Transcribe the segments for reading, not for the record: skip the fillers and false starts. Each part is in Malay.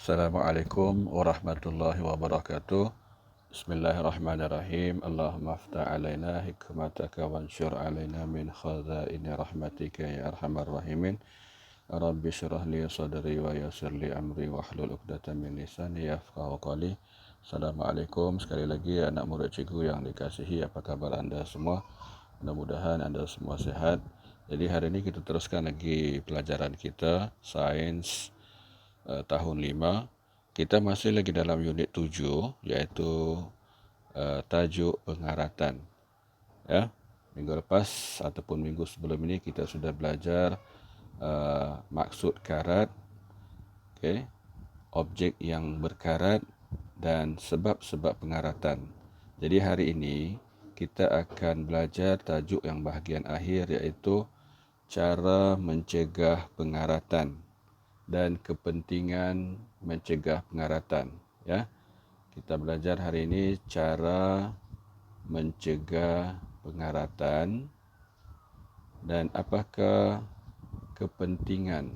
Assalamualaikum warahmatullahi wabarakatuh. Bismillahirrahmanirrahim. Allahumma aftah alaina hikmataka wansyur alaina min khazaini rahmatika ya arhamar rahimin. Rabbi syrah li sadri wa yassir li amri wahlul 'uqdatam min lisani yafqahu qawli. Assalamualaikum sekali lagi anak murid cikgu yang dikasihi, apa kabar anda semua? Mudah-mudahan anda semua sehat. Jadi hari ini kita teruskan lagi pelajaran kita sains tahun 5. Kita masih lagi dalam unit 7, iaitu tajuk pengaratan. Ya, minggu lepas ataupun minggu sebelum ini kita sudah belajar maksud karat, objek yang berkarat dan sebab-sebab pengaratan. Jadi hari ini kita akan belajar tajuk yang bahagian akhir, iaitu cara mencegah pengaratan dan kepentingan mencegah pengaratan. Ya, kita belajar hari ini cara mencegah pengaratan dan apakah kepentingan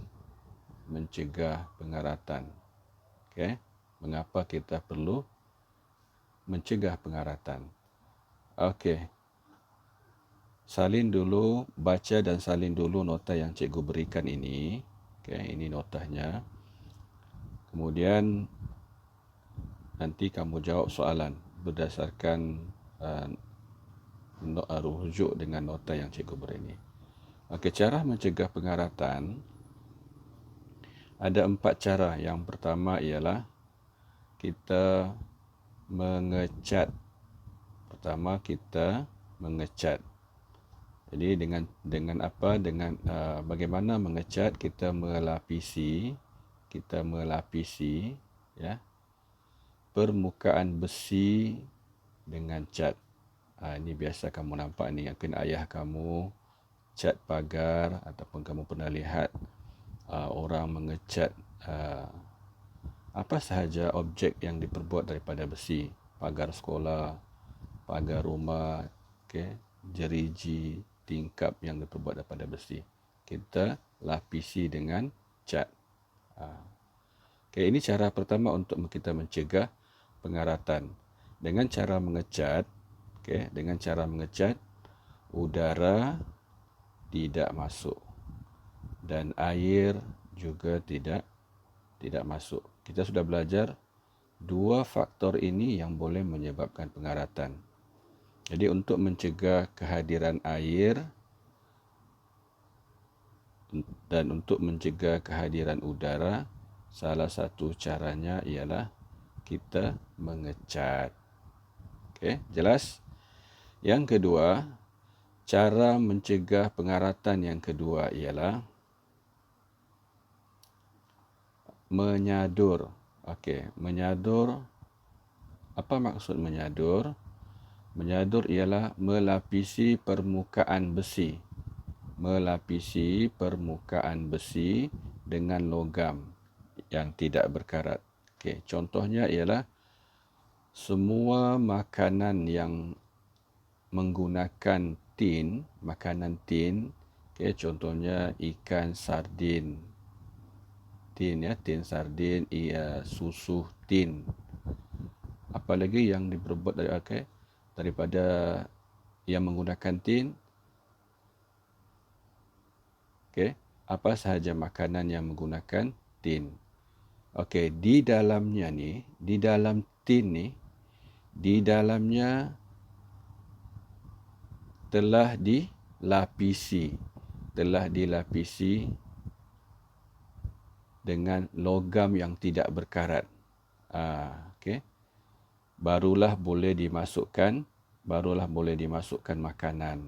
mencegah pengaratan. Mengapa kita perlu mencegah pengaratan? Salin dulu, baca dan salin dulu nota yang cikgu berikan ini. Ini notanya. Kemudian nanti kamu jawab soalan berdasarkan rujuk dengan nota yang cikgu beri ini. Cara mencegah pengaratan ada 4 cara. Yang pertama ialah kita mengecat. Jadi dengan apa? Dengan bagaimana mengecat? Kita melapisi ya, permukaan besi dengan cat. Ini biasa kamu nampak ni, mungkin ayah kamu cat pagar ataupun kamu pernah lihat orang mengecat apa sahaja objek yang diperbuat daripada besi, pagar sekolah, pagar rumah, jeriji, tingkap yang diperbuat daripada besi. Kita lapisi dengan cat. Ini cara pertama untuk kita mencegah pengaratan. Dengan cara mengecat, udara tidak masuk dan air juga tidak masuk. Kita sudah belajar 2 faktor ini yang boleh menyebabkan pengaratan. Jadi untuk mencegah kehadiran air dan untuk mencegah kehadiran udara, salah satu caranya ialah kita mengecat. Jelas? Yang kedua, cara mencegah pengaratan yang kedua ialah menyadur. Menyadur. Apa maksud menyadur? Menyadur ialah melapisi permukaan besi. Dengan logam yang tidak berkarat. Contohnya ialah semua makanan yang menggunakan makanan tin, contohnya ikan sardin, tin sardin, susu tin. Apalagi yang diperbuat daripada yang menggunakan tin. Apa sahaja makanan yang menggunakan tin. Di dalamnya ni, di dalam tin ni, di dalamnya telah dilapisi dengan logam yang tidak berkarat. Barulah boleh dimasukkan makanan.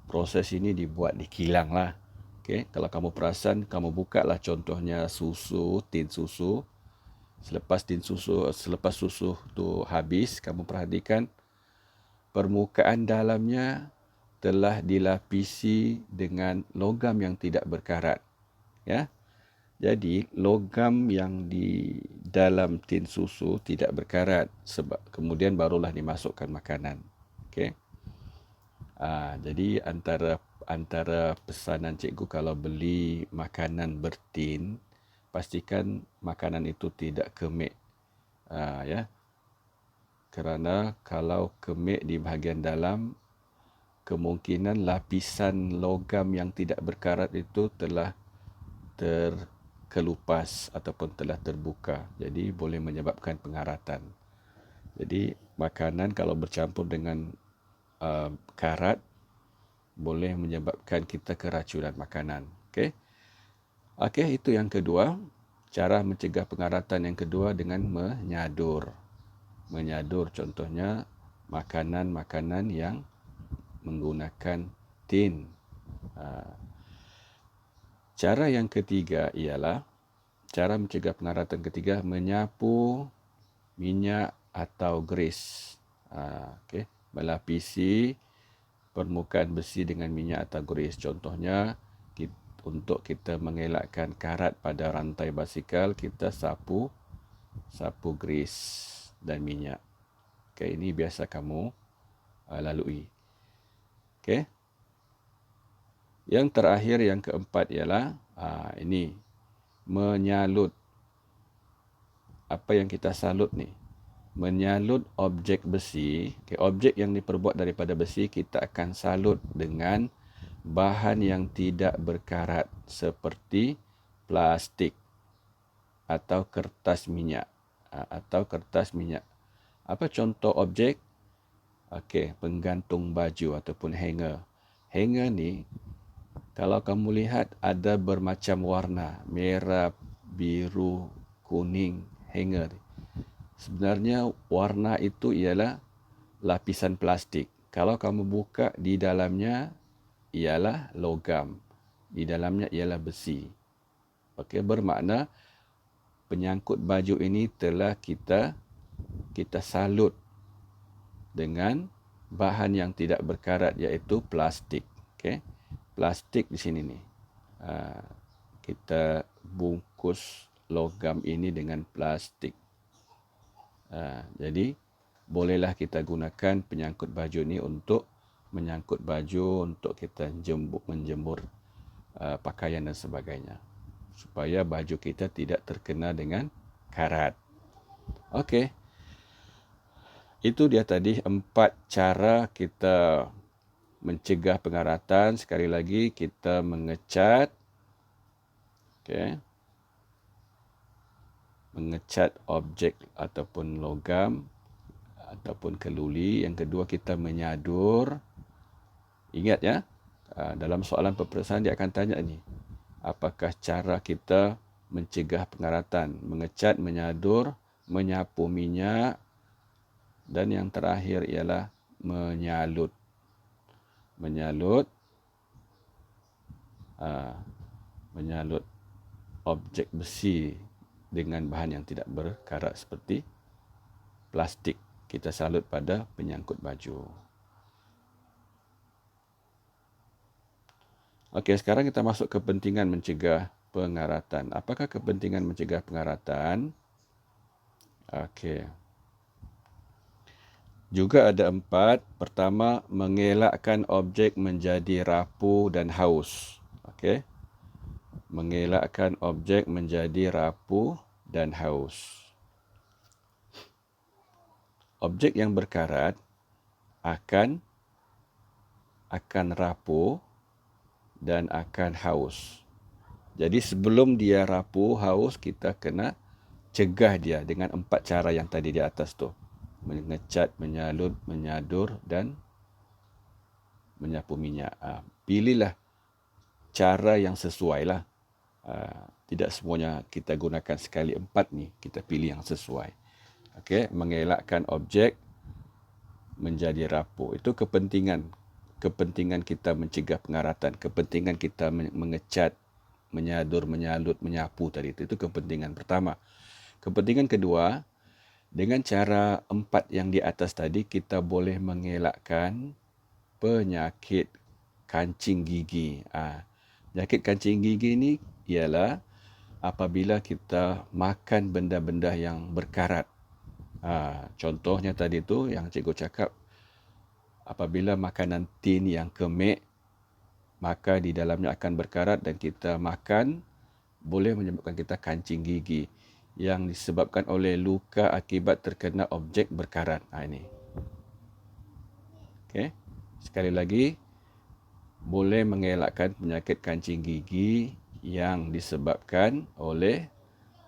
Proses ini dibuat di kilang lah. Kalau kamu perasan, kamu buka lah contohnya tin susu. Selepas susu tu habis, kamu perhatikan permukaan dalamnya telah dilapisi dengan logam yang tidak berkarat. Jadi logam yang di dalam tin susu tidak berkarat, sebab kemudian barulah dimasukkan makanan. Jadi antara antara pesanan cikgu kalau beli makanan bertin, pastikan makanan itu tidak kemik. Ya. Kerana kalau kemik di bahagian dalam, kemungkinan lapisan logam yang tidak berkarat itu telah terkelupas ataupun telah terbuka. Jadi boleh menyebabkan pengaratan. Jadi makanan kalau bercampur dengan karat boleh menyebabkan kita keracunan makanan. Okey, itu yang kedua. Cara mencegah pengaratan yang kedua dengan menyadur. Menyadur contohnya makanan-makanan yang menggunakan tin. Cara yang ketiga ialah cara mencegah pengaratan ketiga, menyapu minyak atau grease. Melapisi permukaan besi dengan minyak atau grease. Contohnya, untuk kita mengelakkan karat pada rantai basikal, kita sapu grease dan minyak. Ini biasa kamu lalui. Yang terakhir, yang keempat ialah ini menyalut. Apa yang kita salut ni? Menyalut objek besi. Objek yang diperbuat daripada besi, kita akan salut dengan bahan yang tidak berkarat seperti plastik atau kertas minyak. Apa contoh objek? Penggantung baju ataupun hanger. Hanger ni, kalau kamu lihat ada bermacam warna, merah, biru, kuning, hanger. Sebenarnya warna itu ialah lapisan plastik. Kalau kamu buka, di dalamnya ialah logam. Di dalamnya ialah besi. Bermakna penyangkut baju ini telah kita salut dengan bahan yang tidak berkarat, iaitu plastik. Plastik di sini ni. Kita bungkus logam ini dengan plastik. Jadi bolehlah kita gunakan penyangkut baju ni untuk menyangkut baju, untuk kita menjemur pakaian dan sebagainya, supaya baju kita tidak terkena dengan karat. Itu dia tadi 4 cara kita mencegah pengaratan. Sekali lagi, kita mengecat. Mengecat objek ataupun logam ataupun keluli. Yang kedua, kita menyadur. Ingat ya, dalam soalan peperiksaan dia akan tanya ni, apakah cara kita mencegah pengaratan? Mengecat, menyadur, menyapu minyak, dan yang terakhir ialah menyalut. Menyalut objek besi dengan bahan yang tidak berkarat seperti plastik. Kita salut pada penyangkut baju. Sekarang kita masuk kepentingan mencegah pengaratan. Apakah kepentingan mencegah pengaratan? Juga ada 4. Pertama, mengelakkan objek menjadi rapuh dan haus. Mengelakkan objek menjadi rapuh dan haus. Objek yang berkarat akan rapuh dan akan haus. Jadi sebelum dia rapuh, haus, kita kena cegah dia dengan 4 cara yang tadi di atas tu. Mengecat, menyalut, menyadur dan menyapu minyak. Pilihlah cara yang sesuai lah. Tidak semuanya kita gunakan sekali 4 ni. Kita pilih yang sesuai. Mengelakkan objek menjadi rapuh. Itu kepentingan kita mencegah pengaratan. Kepentingan kita mengecat, menyadur, menyalut, menyapu tadi. Itu kepentingan pertama. Kepentingan kedua, dengan cara 4 yang di atas tadi, kita boleh mengelakkan penyakit kancing gigi. Penyakit kancing gigi ni ialah apabila kita makan benda-benda yang berkarat. Contohnya tadi tu yang cikgu cakap, apabila makanan tin yang kemik, maka di dalamnya akan berkarat dan kita makan boleh menyebabkan kita kancing gigi yang disebabkan oleh luka akibat terkena objek berkarat. Ini. Okey. Sekali lagi, boleh mengelakkan penyakit kancing gigi yang disebabkan oleh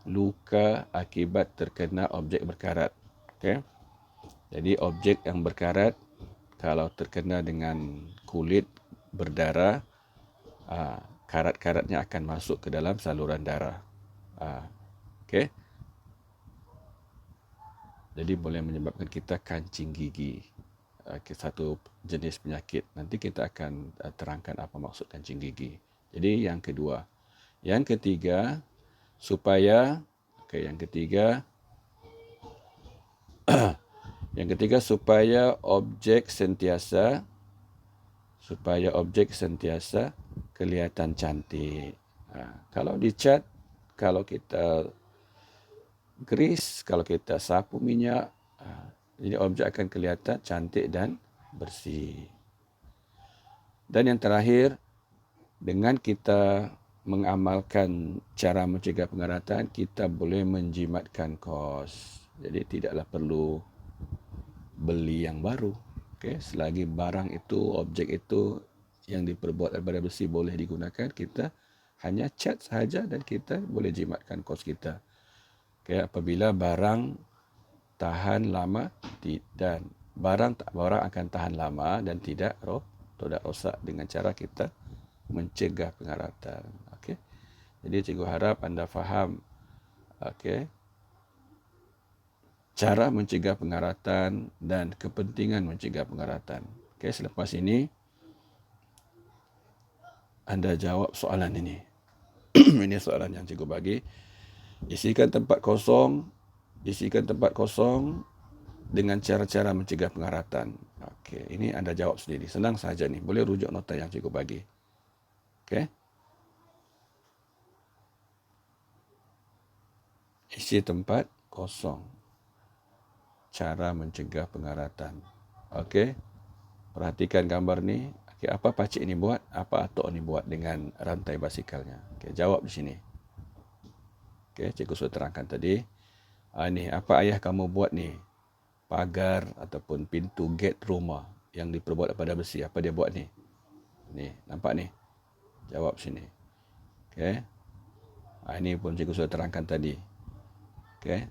luka akibat terkena objek berkarat. Okey. Jadi objek yang berkarat kalau terkena dengan kulit berdarah, karat-karatnya akan masuk ke dalam saluran darah. Okey. Jadi boleh menyebabkan kita kancing gigi. Satu jenis penyakit. Nanti kita akan terangkan apa maksud kancing gigi. Jadi yang kedua. Yang ketiga, yang ketiga supaya objek sentiasa kelihatan cantik. Kalau dicat, kalau kita grease, kalau kita sapu minyak, jadi objek akan kelihatan cantik dan bersih. Dan yang terakhir, dengan kita mengamalkan cara mencegah pengaratan, kita boleh menjimatkan kos. Jadi tidaklah perlu beli yang baru. Okay? Selagi barang itu, objek itu yang diperbuat daripada besi boleh digunakan, kita hanya cat sahaja dan kita boleh jimatkan kos kita. Okay? Apabila barang tahan lama dan barang akan tahan lama dan tidak rosak dengan cara kita mencegah pengaratan. Okey. Jadi cikgu harap anda faham cara mencegah pengaratan dan kepentingan mencegah pengaratan. Okey, selepas ini anda jawab soalan ini. Ini soalan yang cikgu bagi. Isikan tempat kosong dengan cara-cara mencegah pengaratan. Okey, ini anda jawab sendiri. Senang saja ni. Boleh rujuk nota yang cikgu bagi. Okey. Isi tempat kosong. Cara mencegah pengaratan. Okey. Perhatikan gambar ni. Okey, apa pakcik ni buat? Apa atok ni buat dengan rantai basikalnya? Okey, jawab di sini. Okey, cikgu sudah terangkan tadi. Ni apa ayah kamu buat ni? Pagar ataupun pintu gate rumah yang diperbuat daripada besi. Apa dia buat ni? Ni, nampak ni? Jawab sini. Okey. Ini pun cikgu sudah terangkan tadi. Okey.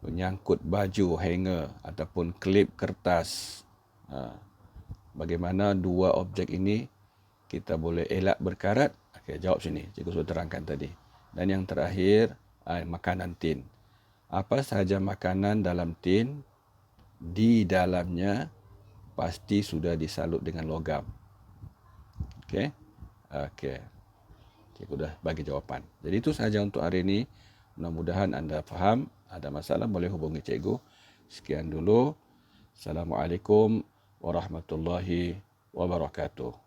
Menyangkut baju hanger ataupun klip kertas. Bagaimana dua objek ini kita boleh elak berkarat? Okey, jawab sini. Cikgu sudah terangkan tadi. Dan yang terakhir, makanan tin. Apa sahaja makanan dalam tin, di dalamnya pasti sudah disalut dengan logam. Okey. Okey. Cikgu dah bagi jawapan. Jadi itu sahaja untuk hari ini. Mudah-mudahan anda faham. Ada masalah boleh hubungi cikgu. Sekian dulu. Assalamualaikum warahmatullahi wabarakatuh.